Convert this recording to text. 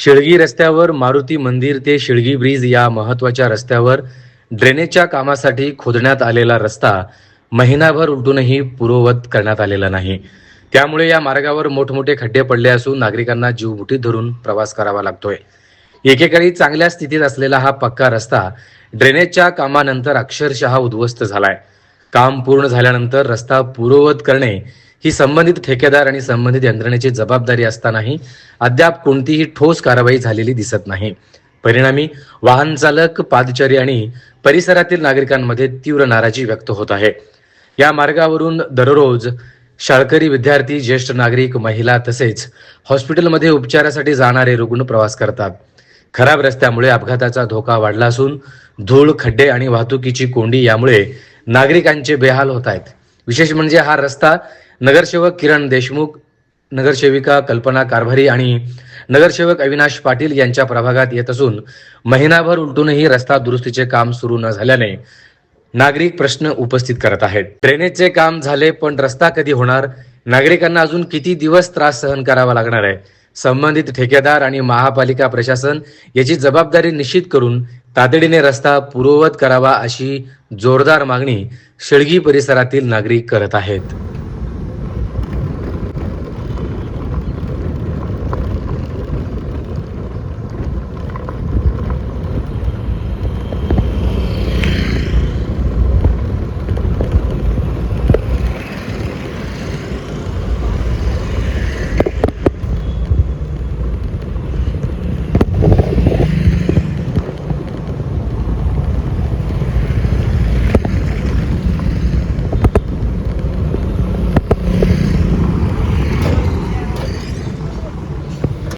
शिळगी रस्त्यावर मारुती मंदिर ते शिळगी ब्रिज या महत्त्वाच्या रस्त्यावर ड्रेनेजच्या कामासाठी खोदण्यात आलेला रस्ता महिनाभर उलटूनही पूर्ववत करण्यात आलेला नाही. त्यामुळे या मार्गावर मोठमोठे खड्डे पडले असून नागरिकांना जीव मुठीत धरून प्रवास करावा लागतोय. एकेकाळी चांगल्या स्थितीत असलेला हा पक्का रस्ता ड्रेनेजच्या कामानंतर अक्षरशः उद्ध्वस्त झालाय. काम पूर्ण झाल्यानंतर रस्ता पूर्ववत करणे ही संबंधित ठेकेदार आणि संबंधित यंत्रणेची जबाबदारी असतानाही अद्याप कोणतीही ठोस कारवाई झालेली दिसत नाही. परिणामी वाहन चालक, पादचारी आणि परिसरातील नागरिकांमध्ये तीव्र नाराजी व्यक्त होत आहे. या मार्गावरून दररोज शाळकरी विद्यार्थी, ज्येष्ठ नागरिक, महिला तसेच हॉस्पिटलमध्ये उपचारासाठी जाणारे रुग्ण प्रवास करतात. खराब रस्त्यामुळे अपघाताचा धोका वाढला असून धूळ, खड्डे आणि वाहतुकीची कोंडी यामुळे नागरिकांचे बेहाल होत आहेत. विशेष म्हणजे हा रस्ता नगरसेवक किरण देशमुख, नगरसेविका कल्पना कारभारी आणि नगरसेवक अविनाश पाटील यांच्या प्रभागात येत असून महिनाभर उलटूनही रस्ता दुरुस्तीचे काम सुरू न झाल्याने नागरिक प्रश्न उपस्थित करत आहेत. ड्रेनेजचे काम झाले पण रस्ता कधी होणार? नागरिकांना अजून किती दिवस त्रास सहन करावा लागणार आहे? संबंधित ठेकेदार आणि महापालिका प्रशासन याची जबाबदारी निश्चित करून तातडीने रस्ता पूर्ववत करावा अशी जोरदार मागणी शिळगी परिसरातील नागरिक करत आहेत.